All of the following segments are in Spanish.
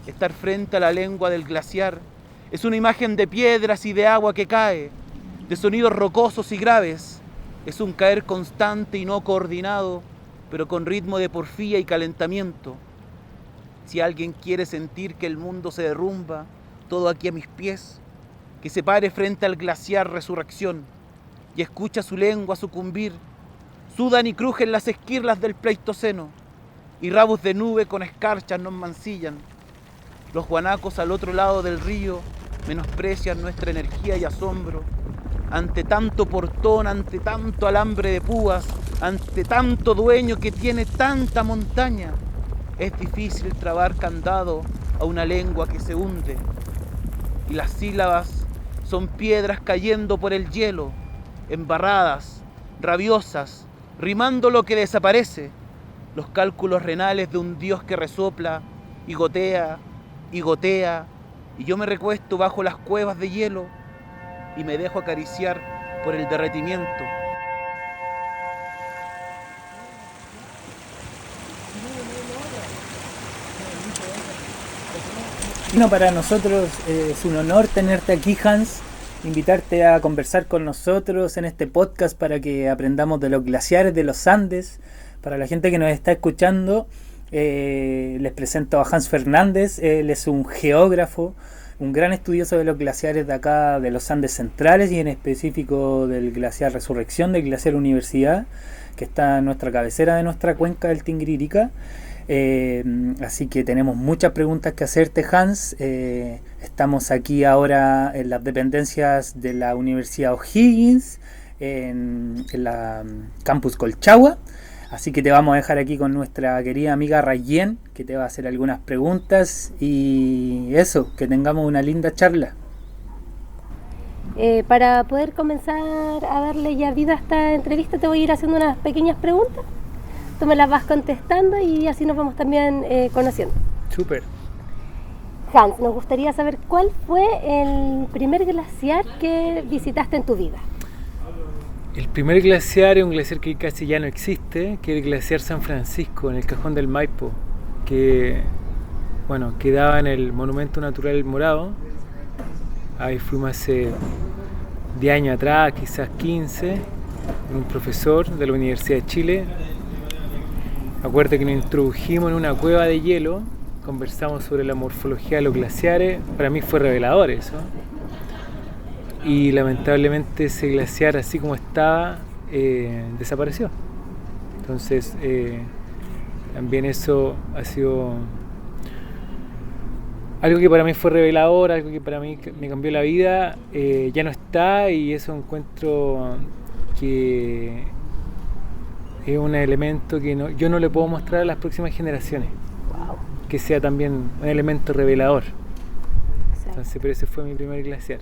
estar frente a la lengua del glaciar. Es una imagen de piedras y de agua que cae, de sonidos rocosos y graves. Es un caer constante y no coordinado, pero con ritmo de porfía y calentamiento. Si alguien quiere sentir que el mundo se derrumba, todo aquí a mis pies, que se pare frente al glaciar Resurrección y escucha su lengua sucumbir. Sudan y crujen las esquirlas del Pleistoceno y rabos de nube con escarchas nos mancillan. Los guanacos al otro lado del río menosprecian nuestra energía y asombro. Ante tanto portón, ante tanto alambre de púas, ante tanto dueño que tiene tanta montaña, es difícil trabar candado a una lengua que se hunde. Y las sílabas son piedras cayendo por el hielo, embarradas, rabiosas, rimando lo que desaparece, los cálculos renales de un dios que resopla y gotea, y gotea, y yo me recuesto bajo las cuevas de hielo y me dejo acariciar por el derretimiento. Bueno, para nosotros es un honor tenerte aquí, Hans, invitarte a conversar con nosotros en este podcast para que aprendamos de los glaciares de los Andes. Para la gente que nos está escuchando, les presento a Hans Fernández. Él es un geógrafo, un gran estudioso de los glaciares de acá, de los Andes centrales y en específico del glaciar Resurrección, del glaciar Universidad, que está en nuestra cabecera de nuestra cuenca del Tinguiririca. Así que tenemos muchas preguntas que hacerte, Hans. Estamos aquí ahora en las dependencias de la Universidad O'Higgins, en la campus Colchagua. Así que te vamos a dejar aquí con nuestra querida amiga Rayen, que te va a hacer algunas preguntas y eso, que tengamos una linda charla. Para poder comenzar a darle ya vida a esta entrevista, te voy a ir haciendo unas pequeñas preguntas. Tú me las vas contestando y así nos vamos también conociendo. Súper. Hans, nos gustaría saber cuál fue el primer glaciar que visitaste en tu vida. El primer glaciar es un glaciar que casi ya no existe, que es el glaciar San Francisco, en el Cajón del Maipo, que quedaba en el Monumento Natural Morado. Ahí fuimos hace 10 años atrás, quizás 15, con un profesor de la Universidad de Chile. Acuérdate que nos introdujimos en una cueva de hielo, conversamos sobre la morfología de los glaciares. Para mí fue revelador eso. Y lamentablemente ese glaciar, así como estaba, desapareció. Entonces, también eso ha sido algo que para mí fue revelador, algo que para mí me cambió la vida. Ya no está, y eso encuentro que es un elemento que yo no le puedo mostrar a las próximas generaciones. Wow. Que sea también un elemento revelador. Exacto. Entonces, pero ese fue mi primer glaciar.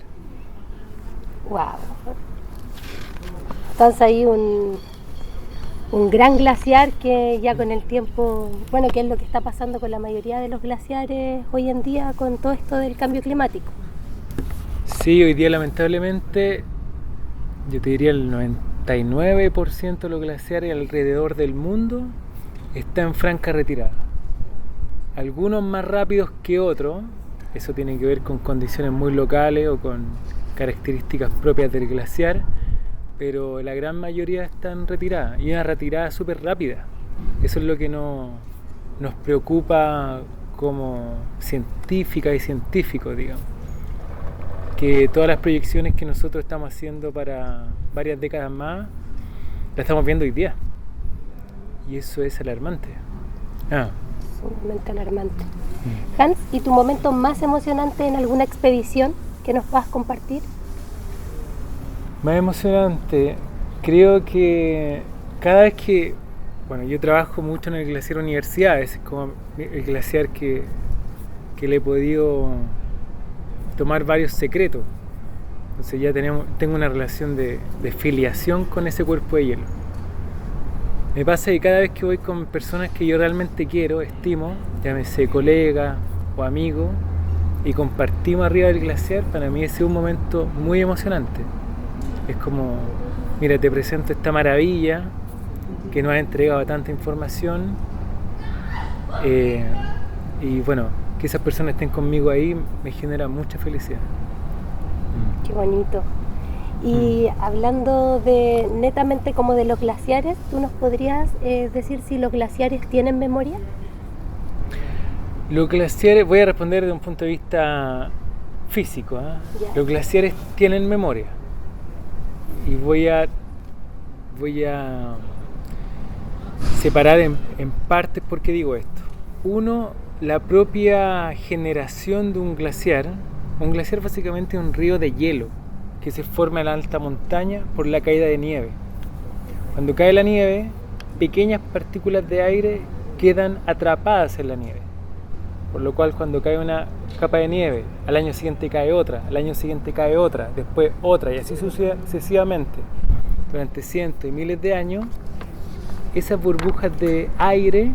Wow. Entonces hay un gran glaciar que ya con el tiempo, que es lo que está pasando con la mayoría de los glaciares hoy en día con todo esto del cambio climático. Sí, hoy día lamentablemente yo te diría el 99% de los glaciares alrededor del mundo está en franca retirada. Algunos más rápidos que otros, eso tiene que ver con condiciones muy locales o con características propias del glaciar, pero la gran mayoría están retiradas, y una retirada súper rápida. Eso es lo que nos preocupa como científica y científicos, digamos. Que todas las proyecciones que nosotros estamos haciendo para varias décadas más, las estamos viendo hoy día. Y eso es alarmante. Sumamente alarmante. Hans, ¿y tu momento más emocionante en alguna expedición que nos puedas compartir? Más emocionante, creo que cada vez que, yo trabajo mucho en el glaciar Universidad, es como el glaciar que le he podido tomar varios secretos. Entonces ya tengo una relación de filiación con ese cuerpo de hielo. Me pasa que cada vez que voy con personas que yo realmente quiero, estimo, llámese colega o amigo, y compartimos arriba del glaciar, para mí ese es un momento muy emocionante. Es como, mira, te presento esta maravilla que nos ha entregado tanta información, y que esas personas estén conmigo ahí me genera mucha felicidad. Qué bonito. Y hablando de netamente como de los glaciares, ¿tú nos podrías decir si los glaciares tienen memoria? Los glaciares, voy a responder desde un punto de vista físico, ¿eh? Ya. Los glaciares tienen memoria. Y voy a separar en partes por qué digo esto. Uno, la propia generación de un glaciar básicamente es un río de hielo que se forma en la alta montaña por la caída de nieve. Cuando cae la nieve, pequeñas partículas de aire quedan atrapadas en la nieve. Por lo cual cuando cae una capa de nieve, al año siguiente cae otra, al año siguiente cae otra, después otra y así sucesivamente durante cientos y miles de años, esas burbujas de aire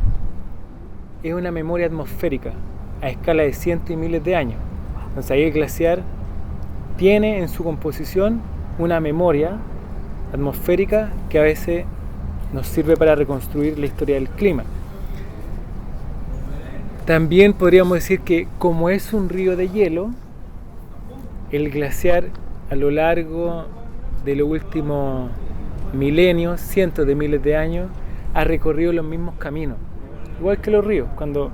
es una memoria atmosférica a escala de cientos y miles de años. Entonces ahí el glaciar tiene en su composición una memoria atmosférica que a veces nos sirve para reconstruir la historia del clima. También podríamos decir que como es un río de hielo, el glaciar a lo largo de los últimos milenios, cientos de miles de años, ha recorrido los mismos caminos. Igual que los ríos, cuando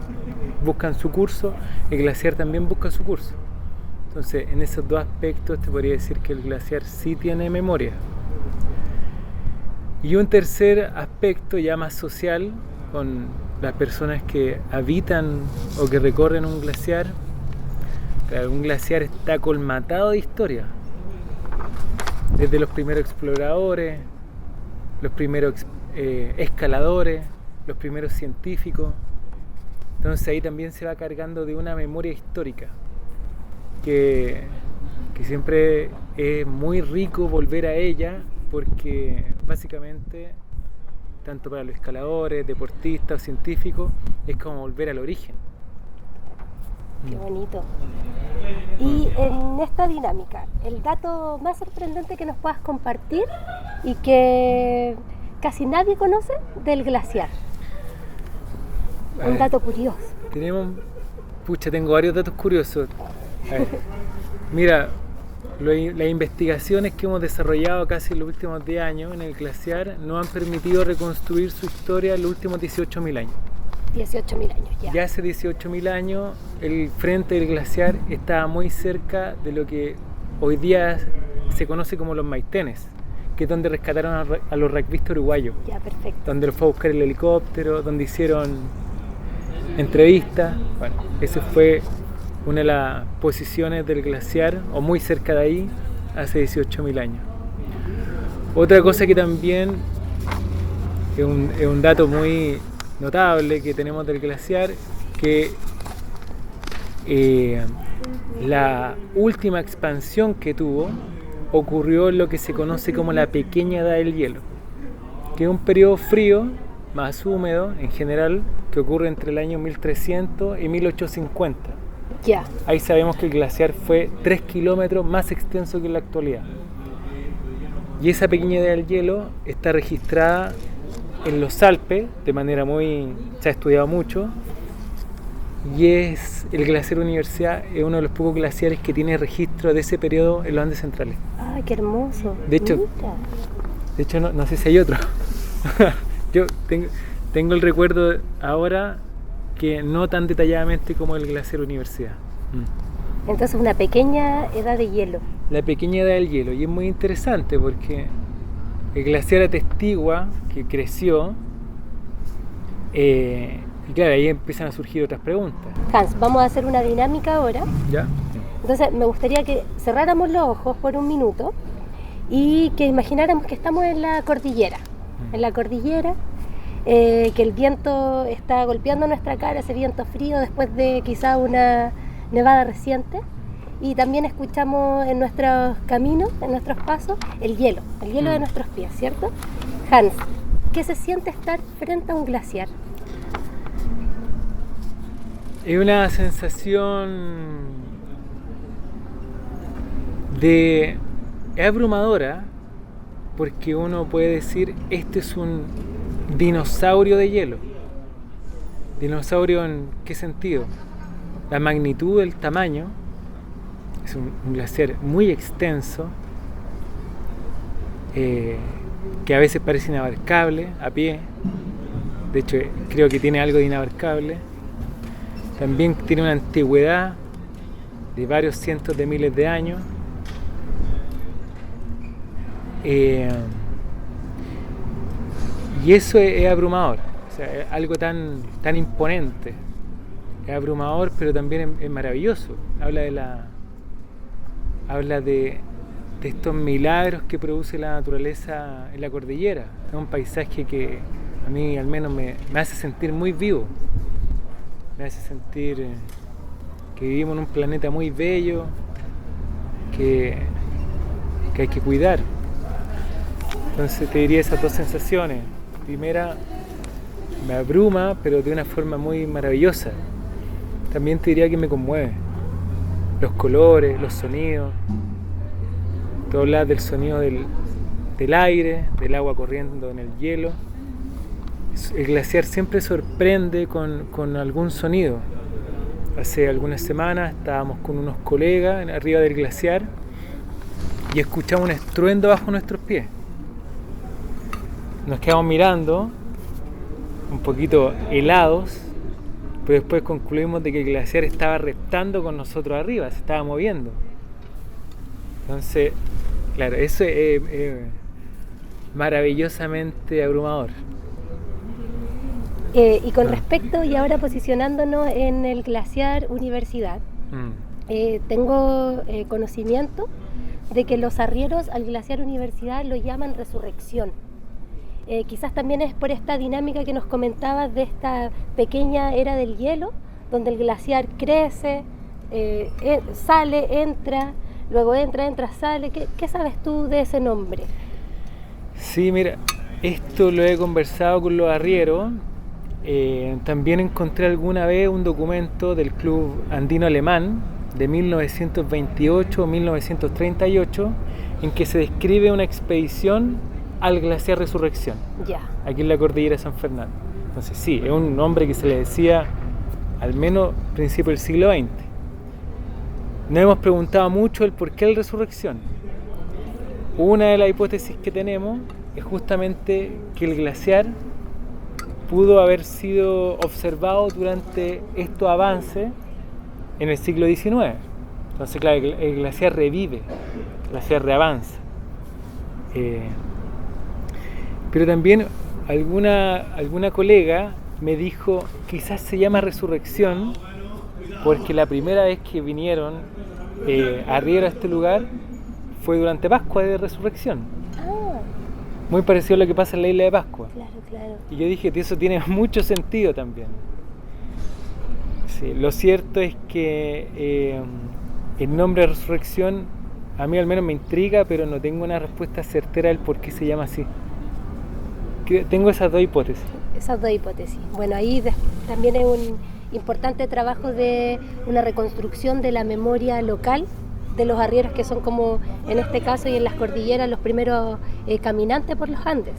buscan su curso, el glaciar también busca su curso. Entonces, en esos dos aspectos te podría decir que el glaciar sí tiene memoria. Y un tercer aspecto ya más social, con las personas que habitan o que recorren un glaciar. Claro, un glaciar está colmatado de historia. Desde los primeros exploradores, los primeros escaladores, los primeros científicos. Entonces ahí también se va cargando de una memoria histórica que siempre es muy rico volver a ella, porque básicamente tanto para los escaladores, deportistas, científicos, es como volver al origen. Qué bonito. Y en esta dinámica, el dato más sorprendente que nos puedas compartir y que casi nadie conoce del glaciar. Un dato curioso. Tengo varios datos curiosos. A ver, mira, las investigaciones que hemos desarrollado casi en los últimos 10 años en el glaciar nos han permitido reconstruir su historia en los últimos 18.000 años. 18.000 años, ya. Ya hace 18.000 años el frente del glaciar estaba muy cerca de lo que hoy día se conoce como los Maitenes, que es donde rescataron a los rugbyistas uruguayos. Ya, perfecto. Donde los fue a buscar el helicóptero, donde hicieron entrevistas. Bueno, esa fue una de las posiciones del glaciar, o muy cerca de ahí, hace 18.000 años. Otra cosa que también es un dato muy notable que tenemos del glaciar, que la última expansión que tuvo ocurrió en lo que se conoce como la pequeña edad del hielo, que es un periodo frío, más húmedo en general, que ocurre entre el año 1300 y 1850. Ya. Ahí sabemos que el glaciar fue 3 kilómetros más extenso que en la actualidad. Y esa pequeña edad del hielo está registrada en los Alpes de manera se ha estudiado mucho, y el glaciar Universidad es uno de los pocos glaciares que tiene registro de ese periodo en los Andes centrales. ¡Ay, qué hermoso! De hecho no sé si hay otro. Yo tengo el recuerdo ahora que no tan detalladamente como el glaciar Universidad. Entonces una pequeña edad de hielo. La pequeña edad del hielo, y es muy interesante porque el glaciar atestigua que creció, y claro, ahí empiezan a surgir otras preguntas. Hans, vamos a hacer una dinámica ahora. ¿Ya? Entonces me gustaría que cerráramos los ojos por un minuto y que imagináramos que estamos en la cordillera. En la cordillera, que el viento está golpeando nuestra cara, ese viento frío después de quizá una nevada reciente. Y también escuchamos en nuestros caminos, en nuestros pasos, el hielo de nuestros pies, ¿cierto? Hans, ¿qué se siente estar frente a un glaciar? Es una sensación es abrumadora, porque uno puede decir, este es un dinosaurio de hielo. ¿Dinosaurio en qué sentido? la magnitud del tamaño. Es un glaciar muy extenso, que a veces parece inabarcable a pie. De hecho, creo que tiene algo de inabarcable. También tiene una antigüedad de varios cientos de miles de años. Y eso es abrumador, o sea, es algo tan imponente. Es abrumador, pero también es maravilloso. Habla de estos milagros que produce la naturaleza en la cordillera. Es un paisaje que a mí al menos me hace sentir muy vivo. Me hace sentir que vivimos en un planeta muy bello, que hay que cuidar. Entonces te diría esas dos sensaciones. Primera, me abruma, pero de una forma muy maravillosa. También te diría que me conmueve. Los colores, los sonidos. Tú hablas del sonido del aire, del agua corriendo en el hielo. El glaciar siempre sorprende con algún sonido. Hace algunas semanas estábamos con unos colegas arriba del glaciar y escuchamos un estruendo bajo nuestros pies. Nos quedamos mirando, un poquito helados, pero después concluimos de que el glaciar estaba reptando con nosotros arriba, se estaba moviendo. Entonces, claro, eso es maravillosamente abrumador. Y con respecto, y ahora posicionándonos en el glaciar Universidad, tengo conocimiento de que los arrieros al glaciar Universidad lo llaman resurrección. Quizás también es por esta dinámica que nos comentabas de esta pequeña era del hielo, donde el glaciar crece, sale, entra, luego entra, sale. ¿Qué sabes tú de ese nombre? Sí, mira, esto lo he conversado con los arrieros. También encontré alguna vez un documento del Club Andino Alemán de 1928 o 1938 en que se describe una expedición al glaciar Resurrección, aquí en la cordillera de San Fernando. Entonces sí, es un nombre que se le decía al menos a principios del siglo XX. Nos hemos preguntado mucho el por qué el Resurrección. Una de las hipótesis que tenemos es justamente que el glaciar pudo haber sido observado durante estos avances en el siglo XIX. Entonces, claro, el glaciar revive, el glaciar reavanza. Pero también alguna colega me dijo, quizás se llama Resurrección porque la primera vez que vinieron arrieros a este lugar fue durante Pascua de Resurrección. Muy parecido a lo que pasa en la isla de Pascua. Claro. Y yo dije que eso tiene mucho sentido también. Sí, lo cierto es que el nombre Resurrección a mí al menos me intriga, pero no tengo una respuesta certera del por qué se llama así. Tengo esas dos hipótesis. Bueno, ahí también hay un importante trabajo de una reconstrucción de la memoria local de los arrieros, que son, como en este caso y en las cordilleras, los primeros caminantes por los Andes.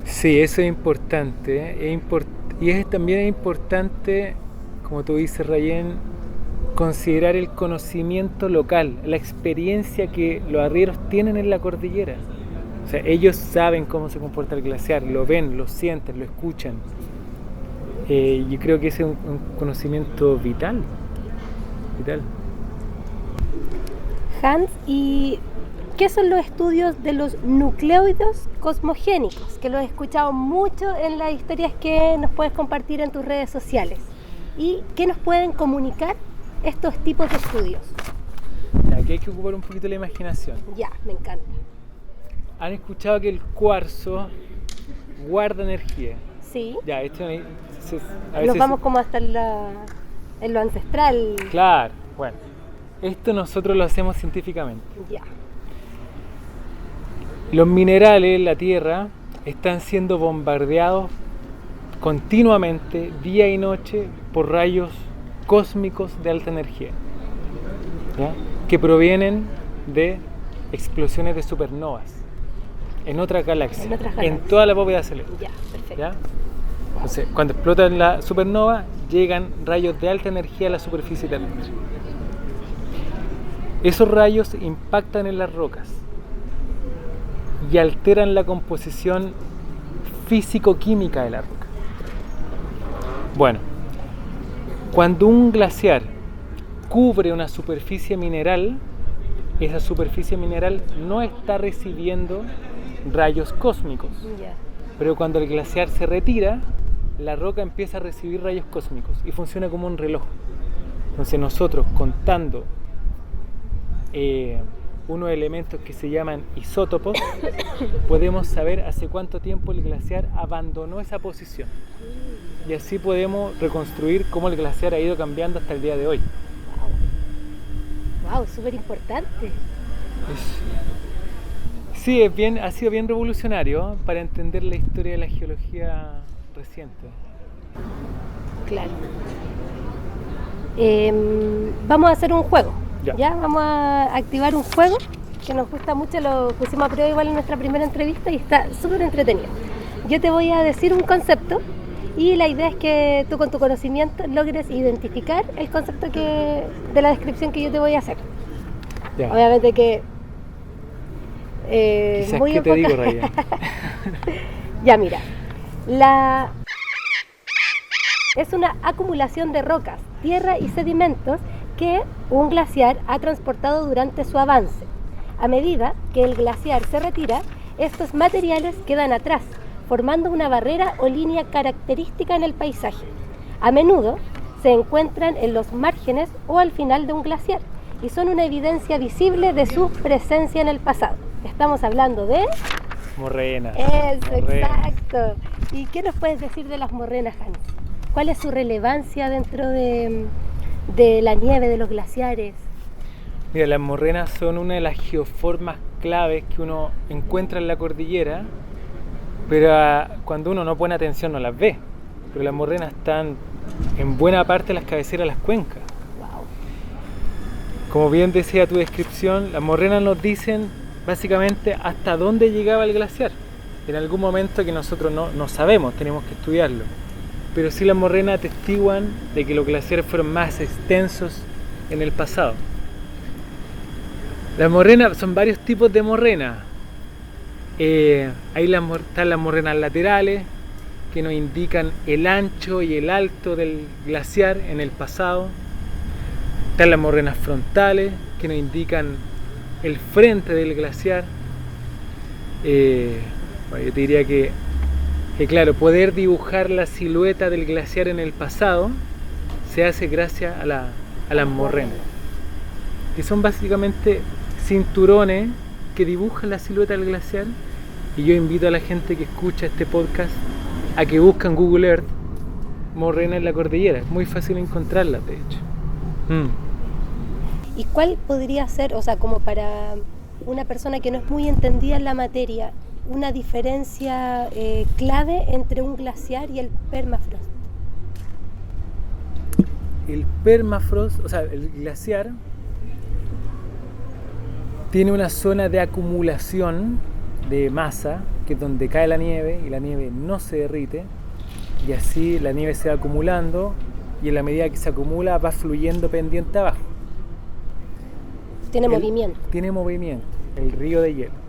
Sí, eso es importante. También es importante, como tú dices, Rayén, considerar el conocimiento local, la experiencia que los arrieros tienen en la cordillera. O sea, ellos saben cómo se comporta el glaciar, lo ven, lo sienten, lo escuchan. Yo creo que ese es un conocimiento vital. Hans, ¿y qué son los estudios de los nucleóidos cosmogénicos? Que los he escuchado mucho en las historias que nos puedes compartir en tus redes sociales. ¿Y qué nos pueden comunicar estos tipos de estudios? Aquí hay que ocupar un poquito la imaginación. Ya, me encanta. ¿Han escuchado que el cuarzo guarda energía? Sí. Ya, esto a veces nos vamos como hasta en lo ancestral. Claro, bueno. Esto nosotros lo hacemos científicamente. Ya. Los minerales en la Tierra están siendo bombardeados continuamente, día y noche, por rayos cósmicos de alta energía, ¿ya? Que provienen de explosiones de supernovas en otras galaxias, en toda la bóveda celeste. Ya, perfecto. ¿Ya? Entonces, cuando explota la supernova, llegan rayos de alta energía a la superficie terrestre. Esos rayos impactan en las rocas y alteran la composición físico-química de la roca. Bueno, cuando un glaciar cubre una superficie mineral, esa superficie mineral no está recibiendo rayos cósmicos. Ya. Pero cuando el glaciar se retira, la roca empieza a recibir rayos cósmicos y funciona como un reloj. Entonces nosotros, contando unos elementos que se llaman isótopos, podemos saber hace cuánto tiempo el glaciar abandonó esa posición. Y así podemos reconstruir cómo el glaciar ha ido cambiando hasta el día de hoy. Wow, súper importante. Sí, ha sido bien revolucionario para entender la historia de la geología reciente. Claro. Vamos a hacer un juego. Ya. Vamos a activar un juego que nos gusta mucho, lo pusimos a prueba igual en nuestra primera entrevista y está súper entretenido. Yo te voy a decir un concepto y la idea es que tú con tu conocimiento logres identificar el concepto de la descripción que yo te voy a hacer. Ya. Obviamente que Quizás muy ¿qué te digo, enfocado. Raya? Ya mira, es una acumulación de rocas, tierra y sedimentos que un glaciar ha transportado durante su avance. A medida que el glaciar se retira, estos materiales quedan atrás, formando una barrera o línea característica en el paisaje. A menudo se encuentran en los márgenes o al final de un glaciar y son una evidencia visible de su presencia en el pasado. Estamos hablando de... Morrenas. Eso, Morrenas. exacto. ¿Y qué nos puedes decir de las morrenas, Hans? ¿Cuál es su relevancia dentro de la nieve, de los glaciares? Mira, las morrenas son una de las geoformas claves que uno encuentra en la cordillera, pero cuando uno no pone atención no las ve. Pero las morrenas están en buena parte de las cabeceras de las cuencas. Wow. Como bien decía tu descripción, las morrenas nos dicen básicamente hasta dónde llegaba el glaciar. En algún momento que nosotros no sabemos, tenemos que estudiarlo. Pero sí las morrenas atestiguan de que los glaciares fueron más extensos en el pasado. Las morrenas son varios tipos de morrenas. Ahí están las morrenas laterales, que nos indican el ancho y el alto del glaciar en el pasado. Están las morrenas frontales, que nos indican el frente del glaciar. Bueno, yo te diría que claro, poder dibujar la silueta del glaciar en el pasado se hace gracias a las morrenas, que son básicamente cinturones que dibujan la silueta del glaciar. Y yo invito a la gente que escucha este podcast a que busquen Google Earth morrenas en la cordillera. Es muy fácil encontrarlas, de hecho. ¿Y cuál podría ser, o sea, como para una persona que no es muy entendida en la materia, una diferencia clave entre un glaciar y el permafrost? El permafrost, o sea, el glaciar tiene una zona de acumulación de masa, que es donde cae la nieve y la nieve no se derrite, y así la nieve se va acumulando y en la medida que se acumula va fluyendo pendiente abajo. Tiene movimiento. Tiene movimiento, el río de hielo.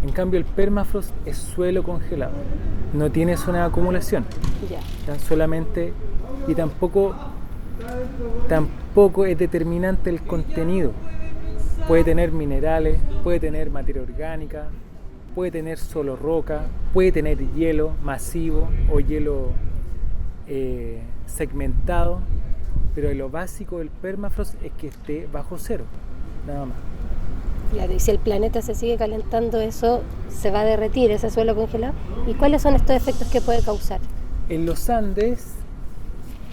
En cambio el permafrost es suelo congelado, no tiene zona de acumulación, Ya. tan solamente, y tampoco es determinante el contenido. Puede tener minerales, puede tener materia orgánica, puede tener solo roca, puede tener hielo masivo o hielo segmentado, pero lo básico del permafrost es que esté bajo cero, nada más. Claro, y si el planeta se sigue calentando, eso se va a derretir, ese suelo congelado. ¿Y cuáles son estos efectos que puede causar? En los Andes,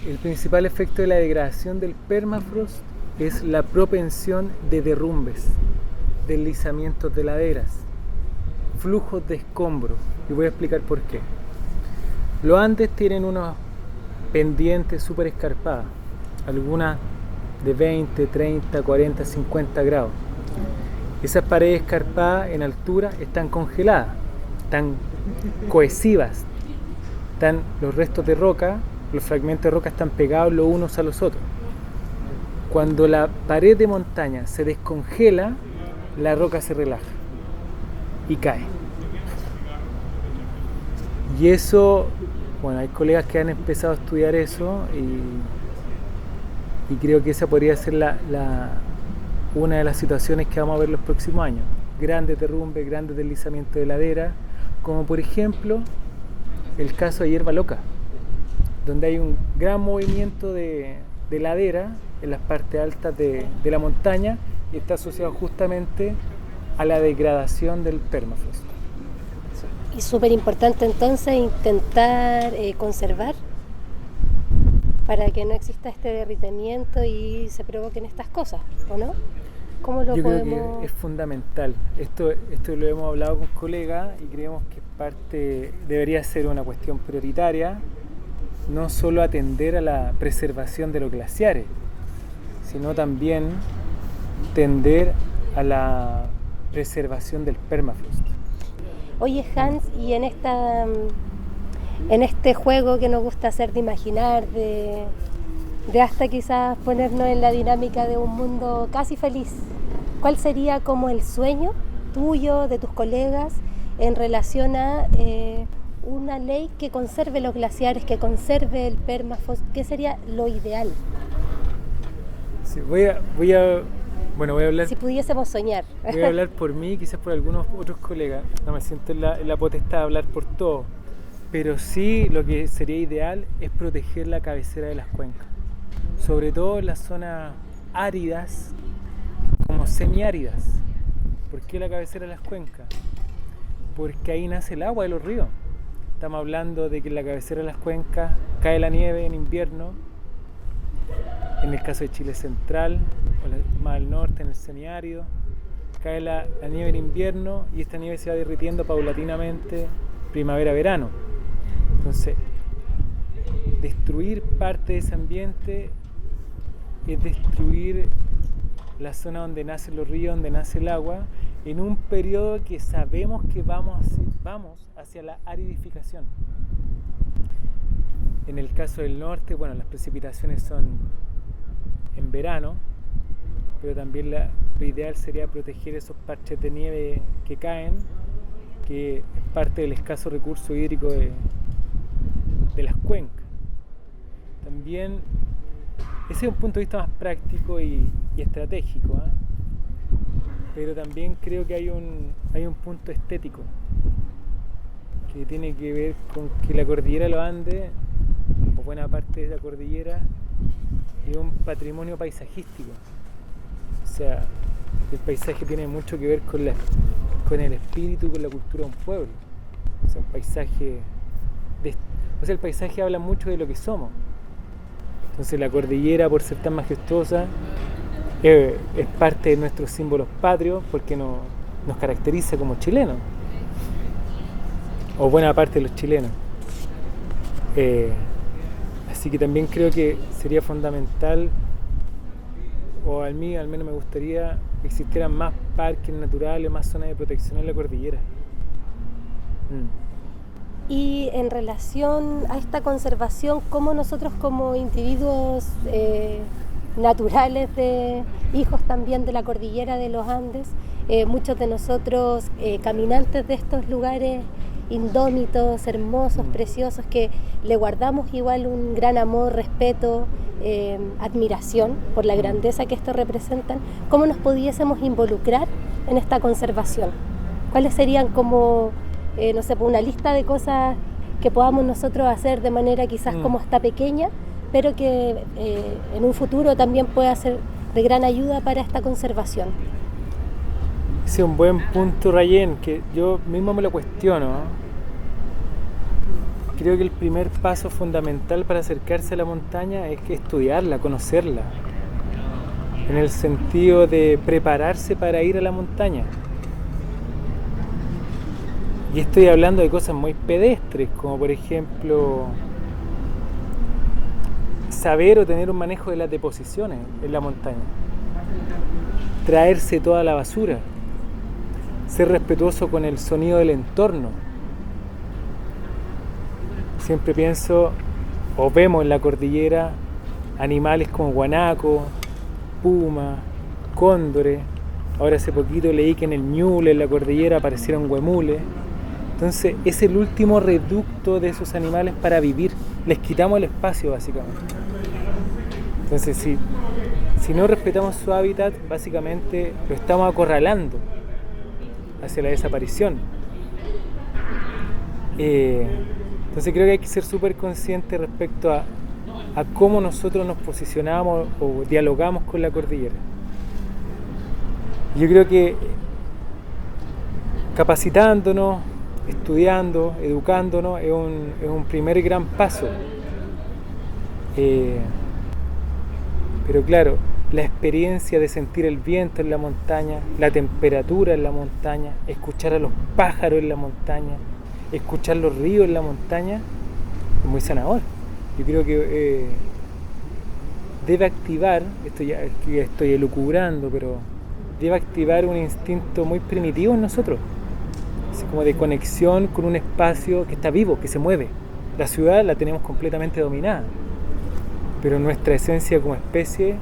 el principal efecto de la degradación del permafrost es la propensión de derrumbes, deslizamientos de laderas, flujos de escombros. Y voy a explicar por qué. Los Andes tienen unas pendientes súper escarpadas, algunas de 20, 30, 40, 50 grados. Esas paredes escarpadas en altura están congeladas, están cohesivas, están los restos de roca, los fragmentos de roca están pegados los unos a los otros. Cuando la pared de montaña se descongela, la roca se relaja y cae. Y eso, bueno, hay colegas que han empezado a estudiar eso y creo que esa podría ser una de las situaciones que vamos a ver los próximos años. Grandes derrumbes, grandes deslizamientos de ladera, como por ejemplo el caso de Hierba Loca, donde hay un gran movimiento de ladera en las partes altas de la montaña y está asociado justamente a la degradación del permafrost. Y súper importante entonces intentar conservar para que no exista este derritimiento y se provoquen estas cosas, ¿o no? ¿Cómo lo Yo podemos...? creo que es fundamental. Esto lo hemos hablado con colegas y creemos que debería ser una cuestión prioritaria, no solo atender a la preservación de los glaciares, sino también tender a la preservación del permafrost. Oye, Hans, y en este juego que nos gusta hacer de imaginar, de hasta quizás ponernos en la dinámica de un mundo casi feliz, ¿cuál sería como el sueño tuyo, de tus colegas, en relación a una ley que conserve los glaciares, que conserve el permafrost? ¿Qué sería lo ideal? Sí, voy a hablar. Si pudiésemos soñar. Voy a hablar por mí, quizás por algunos otros colegas. No me siento en la potestad de hablar por todos. Pero sí, lo que sería ideal es proteger la cabecera de las cuencas. Sobre todo en las zonas áridas, como semiáridas. ¿Por qué la cabecera de las cuencas? Porque ahí nace el agua de los ríos. Estamos hablando de que en la cabecera de las cuencas cae la nieve en invierno. En el caso de Chile central, o más al norte, en el semiárido, cae la nieve en invierno y esta nieve se va derritiendo paulatinamente primavera-verano. Entonces, destruir parte de ese ambiente es destruir la zona donde nacen los ríos, donde nace el agua, en un periodo que sabemos que vamos hacia la aridificación. En el caso del norte, bueno, las precipitaciones son en verano, pero también lo ideal sería proteger esos parches de nieve que caen, que es parte del escaso recurso hídrico de las cuencas. También, ese es un punto de vista más práctico y estratégico, ¿eh? Pero también creo que hay un punto estético que tiene que ver con que la cordillera de los Andes, o buena parte de la cordillera, es un patrimonio paisajístico. O sea, el paisaje tiene mucho que ver con el espíritu, con la cultura de un pueblo. O sea, el paisaje habla mucho de lo que somos. Entonces la cordillera, por ser tan majestuosa, es parte de nuestros símbolos patrios porque nos caracteriza como chilenos, o buena parte de los chilenos. Así que también creo que sería fundamental, o a mí al menos me gustaría que existieran más parques naturales, más zonas de protección en la cordillera. Y en relación a esta conservación, ¿cómo nosotros como individuos naturales, hijos también de la cordillera de los Andes, muchos de nosotros caminantes de estos lugares indómitos, hermosos, preciosos, que le guardamos igual un gran amor, respeto, admiración por la grandeza que estos representan, ¿cómo nos pudiésemos involucrar en esta conservación? ¿Cuáles serían como, no sé, una lista de cosas que podamos nosotros hacer de manera quizás como hasta pequeña, pero que en un futuro también pueda ser de gran ayuda para esta conservación? Ese es un buen punto, Rayén, que yo mismo me lo cuestiono. Creo que el primer paso fundamental para acercarse a la montaña es que estudiarla, conocerla, en el sentido de prepararse para ir a la montaña. Y estoy hablando de cosas muy pedestres, como por ejemplo saber o tener un manejo de las deposiciones en la montaña, traerse toda la basura, ser respetuoso con el sonido del entorno, siempre pienso o vemos en la cordillera animales como guanaco, puma, cóndores. Ahora hace poquito leí que en el Ñuble, en la cordillera, aparecieron huemules. Entonces es el último reducto de esos animales para vivir. Les quitamos el espacio básicamente. Entonces si no respetamos su hábitat, básicamente lo estamos acorralando hacia la desaparición. Entonces creo que hay que ser súper conscientes respecto a cómo nosotros nos posicionamos o dialogamos con la cordillera. Yo creo que capacitándonos, estudiando, educándonos es un primer gran paso. Pero claro, la experiencia de sentir el viento en la montaña, la temperatura en la montaña, escuchar a los pájaros en la montaña, escuchar los ríos en la montaña, es muy sanador. Yo creo que debe activar, esto ya estoy elucubrando, pero debe activar un instinto muy primitivo en nosotros, así como de conexión con un espacio que está vivo, que se mueve. La ciudad la tenemos completamente dominada, pero nuestra esencia como especie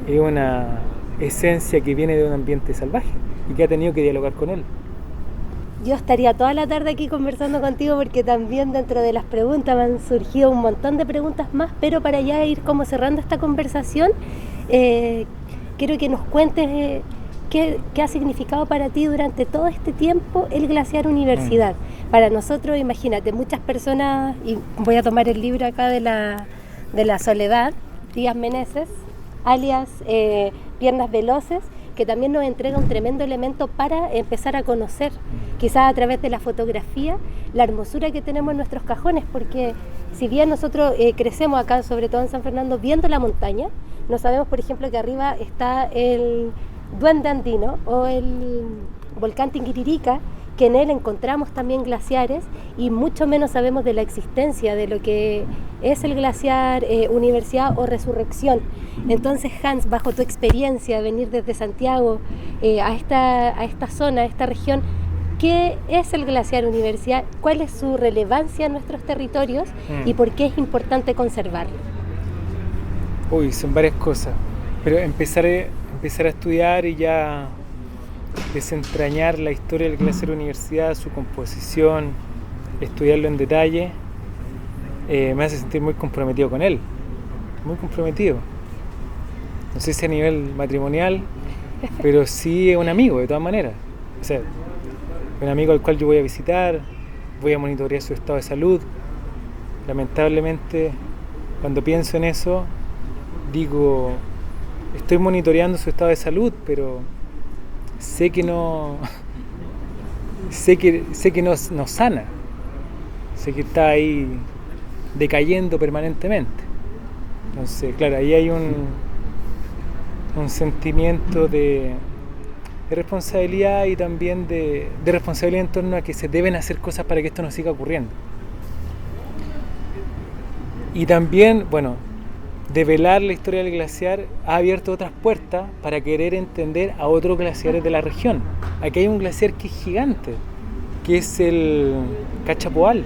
es una esencia que viene de un ambiente salvaje y que ha tenido que dialogar con él. Yo estaría toda la tarde aquí conversando contigo porque también dentro de las preguntas me han surgido un montón de preguntas más, pero para ya ir como cerrando esta conversación, quiero que nos cuentes qué ha significado para ti durante todo este tiempo el Glaciar Universidad. Para nosotros, imagínate, muchas personas, y voy a tomar el libro acá de la Soledad, Díaz Meneses, alias Piernas Veloces, que también nos entrega un tremendo elemento para empezar a conocer, quizás a través de la fotografía, la hermosura que tenemos en nuestros cajones, porque si bien nosotros crecemos acá, sobre todo en San Fernando, viendo la montaña, no sabemos, por ejemplo, que arriba está el Duende Andino o el volcán Tinguiririca, que en él encontramos también glaciares, y mucho menos sabemos de la existencia de lo que es el glaciar Universidad o Resurrección. Entonces, Hans, bajo tu experiencia de venir desde Santiago a esta zona, a esta región, ¿qué es el glaciar Universidad? ¿Cuál es su relevancia en nuestros territorios y por qué es importante conservarlo? Son varias cosas, pero empezar a estudiar y ya desentrañar la historia del glaciar Universidad, su composición, estudiarlo en detalle, me hace sentir muy comprometido con él, muy comprometido. No sé si a nivel matrimonial, pero sí es un amigo de todas maneras. O sea, un amigo al cual yo voy a visitar, voy a monitorear su estado de salud. Lamentablemente, cuando pienso en eso, digo, estoy monitoreando su estado de salud, pero sé que no sana, sé que está ahí decayendo permanentemente. Entonces, claro, ahí hay un sentimiento de responsabilidad y también de responsabilidad en torno a que se deben hacer cosas para que esto no siga ocurriendo. Y también, develar la historia del glaciar ha abierto otras puertas para querer entender a otros glaciares de la región. Aquí hay un glaciar que es gigante, que es el Cachapoal,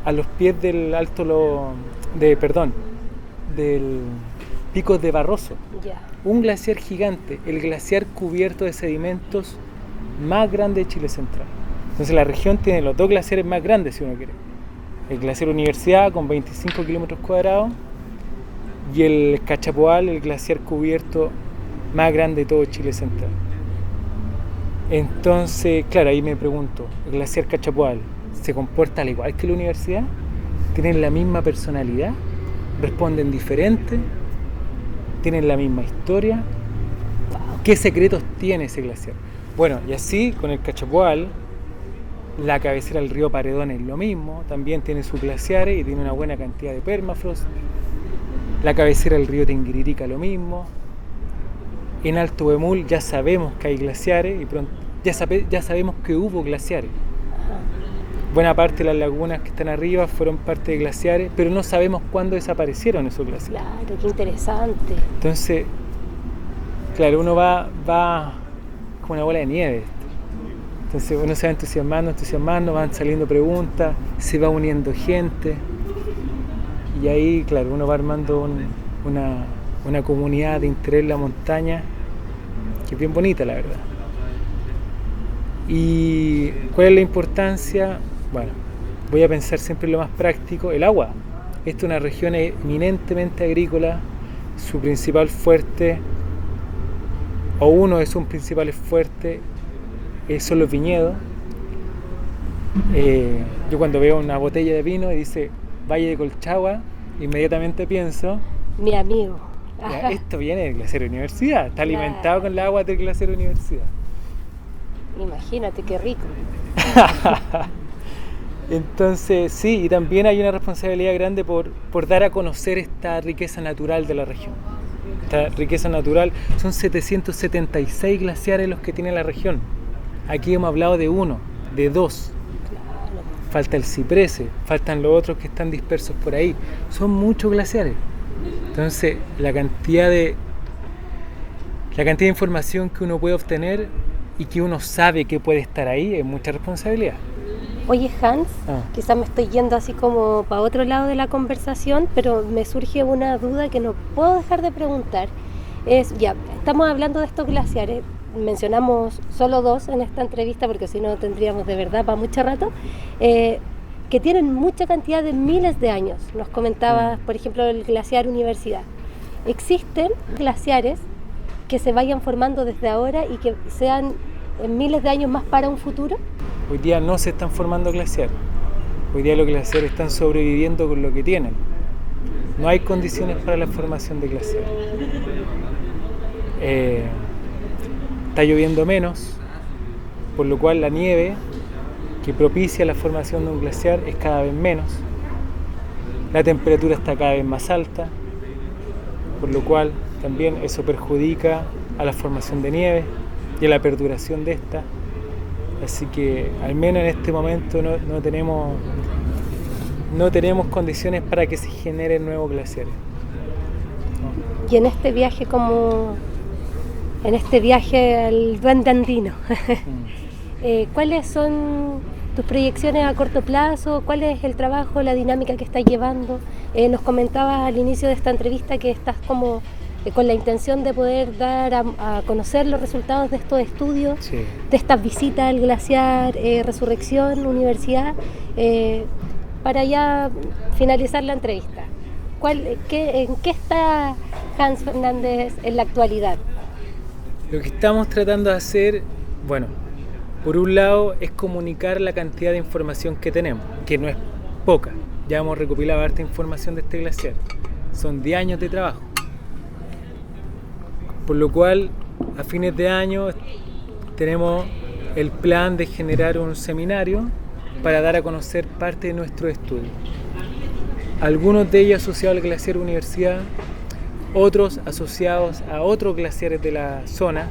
a los pies del del Pico de Barroso. Un glaciar gigante, el glaciar cubierto de sedimentos más grande de Chile Central. Entonces la región tiene los dos glaciares más grandes, si uno quiere. El glaciar Universidad con 25 kilómetros cuadrados y el Cachapoal, el glaciar cubierto más grande de todo Chile Central. Entonces, claro, ahí me pregunto, ¿el glaciar Cachapoal se comporta al igual que la universidad? ¿Tienen la misma personalidad? ¿Responden diferente? ¿Tienen la misma historia? ¿Qué secretos tiene ese glaciar? Y así con el Cachapoal, la cabecera del río Paredón es lo mismo, también tiene sus glaciares y tiene una buena cantidad de permafrost. La cabecera del río Tinguiririca lo mismo. En Alto Huemul ya sabemos que hay glaciares y pronto ya sabemos que hubo glaciares. Buena parte de las lagunas que están arriba fueron parte de glaciares, pero no sabemos cuándo desaparecieron esos glaciares. Claro, qué interesante. Entonces, claro, uno va como una bola de nieve. Entonces uno se va entusiasmando, van saliendo preguntas, se va uniendo gente y ahí, claro, uno va armando una comunidad de interés en la montaña que es bien bonita, la verdad. ¿Y cuál es la importancia? Bueno, voy a pensar siempre en lo más práctico, el agua. Esta es una región eminentemente agrícola, su principal fuerte, o uno de sus principales fuertes, son los viñedos. Yo cuando veo una botella de vino y dice Valle de Colchagua, inmediatamente pienso, Mi amigo. ya, esto viene del Glaciar Universidad, está alimentado con el agua del Glaciar Universidad. Imagínate qué rico. Entonces, sí, y también hay una responsabilidad grande por dar a conocer esta riqueza natural de la región. Esta riqueza natural, son 776 glaciares los que tiene la región. Aquí hemos hablado de uno, de dos. Falta el ciprese, faltan los otros que están dispersos por ahí. Son muchos glaciares. Entonces, la cantidad de información que uno puede obtener y que uno sabe que puede estar ahí es mucha responsabilidad. Oye, Hans, quizás me estoy yendo así como para otro lado de la conversación, pero me surge una duda que no puedo dejar de preguntar. Ya, estamos hablando de estos glaciares, mencionamos solo dos en esta entrevista porque si no tendríamos de verdad para mucho rato, que tienen mucha cantidad de miles de años. Nos comentabas, por ejemplo, el glaciar Universidad. ¿Existen glaciares que se vayan formando desde ahora y que sean en miles de años más para un futuro? Hoy día no se están formando glaciares. Hoy día los glaciares están sobreviviendo con lo que tienen. No hay condiciones para la formación de glaciares. Está lloviendo menos, por lo cual la nieve que propicia la formación de un glaciar es cada vez menos. La temperatura está cada vez más alta, por lo cual también eso perjudica a la formación de nieve y a la perduración de esta. Así que al menos en este momento no tenemos condiciones para que se generen nuevos glaciares. Y en este viaje al Duende Andino, ¿cuáles son tus proyecciones a corto plazo? ¿Cuál es el trabajo, la dinámica que estás llevando? Nos comentabas al inicio de esta entrevista que estás como con la intención de poder dar a conocer los resultados de estos estudios, sí, de estas visitas al glaciar Resurrección Universidad, para ya finalizar la entrevista. ¿En qué está Hans Fernández en la actualidad? Lo que estamos tratando de hacer, bueno, por un lado es comunicar la cantidad de información que tenemos, que no es poca. Ya hemos recopilado harta información de este glaciar. Son 10 años de trabajo. Por lo cual, a fines de año tenemos el plan de generar un seminario para dar a conocer parte de nuestro estudio. Algunos de ellos asociados al glaciar Universidad, otros asociados a otros glaciares de la zona,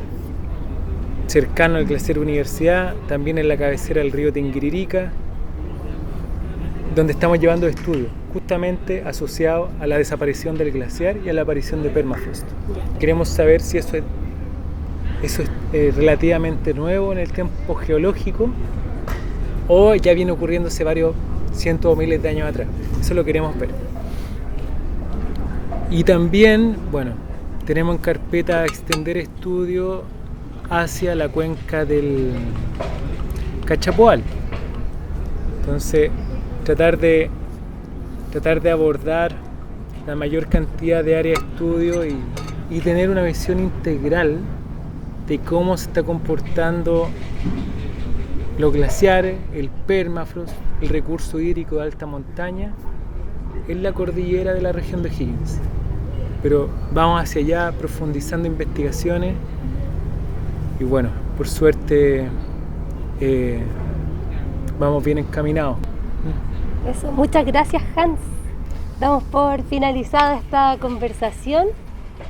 cercano al glaciar Universidad, también en la cabecera del río Tinguiririca, donde estamos llevando estudios justamente asociados a la desaparición del glaciar y a la aparición de permafrost. Queremos saber si eso es relativamente nuevo en el tiempo geológico o ya viene ocurriendo hace varios cientos o miles de años atrás. Eso lo queremos ver. Y también, bueno, tenemos en carpeta extender estudios hacia la cuenca del Cachapoal. Entonces, tratar de abordar la mayor cantidad de áreas de estudio y tener una visión integral de cómo se está comportando los glaciares, el permafrost, el recurso hídrico de alta montaña en la cordillera de la región de Higgins. Pero vamos hacia allá profundizando investigaciones y bueno, por suerte vamos bien encaminados. Eso, muchas gracias, Hans. Damos por finalizada esta conversación.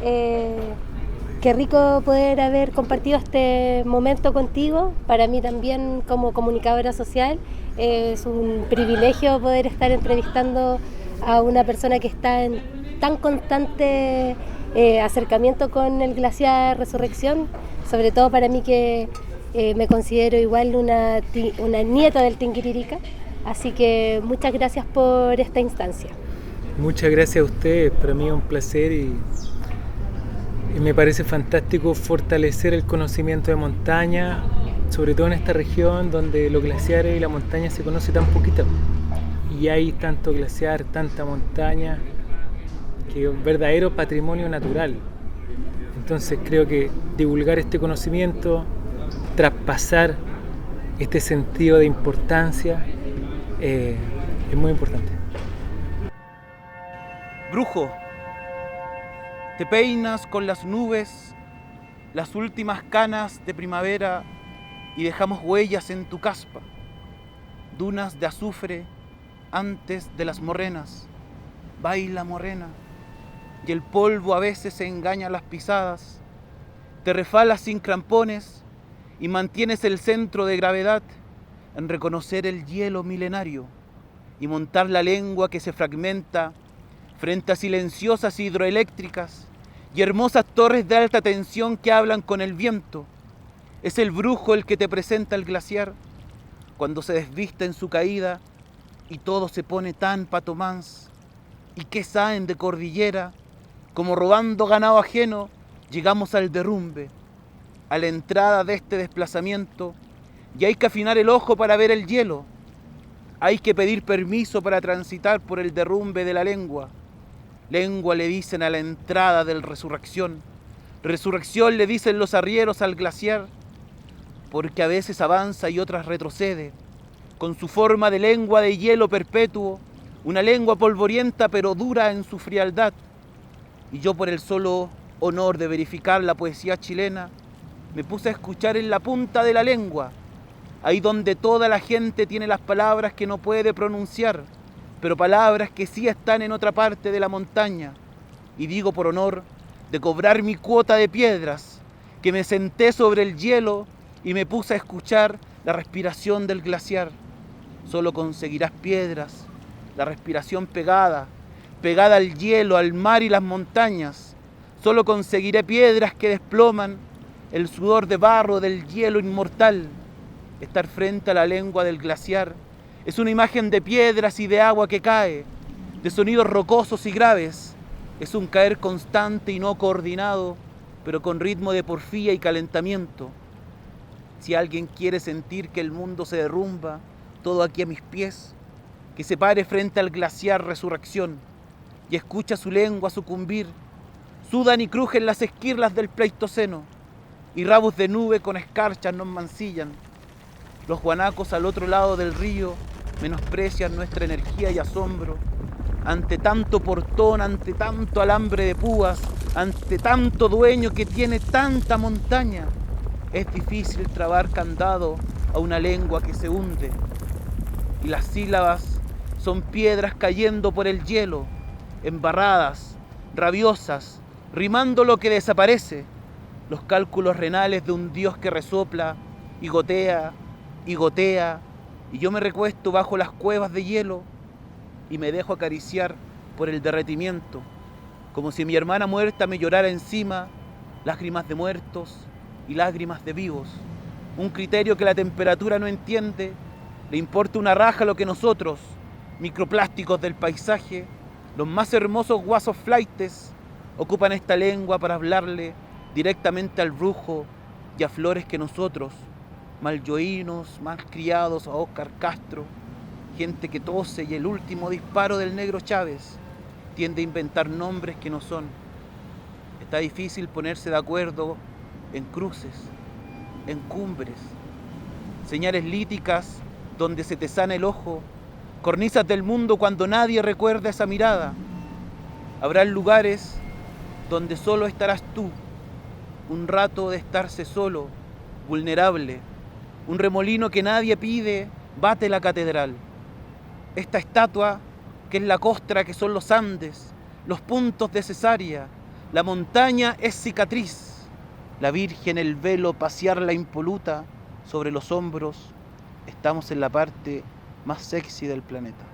Qué rico poder haber compartido este momento contigo. Para mí también como comunicadora social es un privilegio poder estar entrevistando a una persona que está en tan constante acercamiento con el glaciar Resurrección, sobre todo para mí que Me considero igual una nieta del Tinguiririca, así que muchas gracias por esta instancia. Muchas gracias a ustedes, para mí es un placer y me parece fantástico fortalecer el conocimiento de montaña, sobre todo en esta región donde los glaciares y la montaña se conoce tan poquito. Y hay tanto glaciar, tanta montaña, que es un verdadero patrimonio natural. Entonces creo que divulgar este conocimiento, traspasar este sentido de importancia, es muy importante. Brujo, te peinas con las nubes, las últimas canas de primavera y dejamos huellas en tu caspa, dunas de azufre antes de las morrenas. Baila morena, y el polvo a veces engaña las pisadas. Te refalas sin crampones y mantienes el centro de gravedad en reconocer el hielo milenario y montar la lengua que se fragmenta frente a silenciosas hidroeléctricas y hermosas torres de alta tensión que hablan con el viento. Es el brujo el que te presenta el glaciar cuando se desviste en su caída y todo se pone tan patomans. Y que saben de cordillera, como robando ganado ajeno, llegamos al derrumbe, a la entrada de este desplazamiento, y hay que afinar el ojo para ver el hielo. Hay que pedir permiso para transitar por el derrumbe de la lengua. Lengua le dicen a la entrada del resurrección. Resurrección le dicen los arrieros al glaciar, porque a veces avanza y otras retrocede, con su forma de lengua de hielo perpetuo, una lengua polvorienta pero dura en su frialdad. Y yo, por el solo honor de verificar la poesía chilena, me puse a escuchar en la punta de la lengua, ahí donde toda la gente tiene las palabras que no puede pronunciar, pero palabras que sí están en otra parte de la montaña. Y digo por honor de cobrar mi cuota de piedras, que me senté sobre el hielo y me puse a escuchar la respiración del glaciar. Solo conseguirás piedras, la respiración pegada al hielo, al mar y las montañas. Solo conseguiré piedras que desploman el sudor de barro del hielo inmortal. Estar frente a la lengua del glaciar es una imagen de piedras y de agua que cae, de sonidos rocosos y graves. Es un caer constante y no coordinado, pero con ritmo de porfía y calentamiento. Si alguien quiere sentir que el mundo se derrumba, todo aquí a mis pies, que se pare frente al glaciar Resurrección y escucha su lengua sucumbir. Sudan y crujen las esquirlas del Pleistoceno y rabos de nube con escarchas nos mancillan. Los guanacos al otro lado del río menosprecian nuestra energía y asombro. Ante tanto portón, ante tanto alambre de púas, ante tanto dueño que tiene tanta montaña, es difícil trabar candado a una lengua que se hunde. Y las sílabas son piedras cayendo por el hielo, embarradas, rabiosas, rimando lo que desaparece, los cálculos renales de un dios que resopla y gotea, y gotea, y yo me recuesto bajo las cuevas de hielo y me dejo acariciar por el derretimiento, como si mi hermana muerta me llorara encima, lágrimas de muertos y lágrimas de vivos. Un criterio que la temperatura no entiende, le importa una raja lo que nosotros, microplásticos del paisaje, los más hermosos guasos flaites, ocupan esta lengua para hablarle directamente al brujo y a flores que nosotros, malyoínos, malcriados a Óscar Castro, gente que tose y el último disparo del negro Chávez, tiende a inventar nombres que no son. Está difícil ponerse de acuerdo en cruces, en cumbres, señales líticas donde se te sana el ojo, cornisas del mundo cuando nadie recuerda esa mirada. Habrá lugares donde solo estarás tú, un rato de estarse solo, vulnerable, un remolino que nadie pide, bate la catedral. Esta estatua, que es la costra que son los Andes, los puntos de cesárea, la montaña es cicatriz, la Virgen el velo pasearla impoluta sobre los hombros, estamos en la parte más sexy del planeta.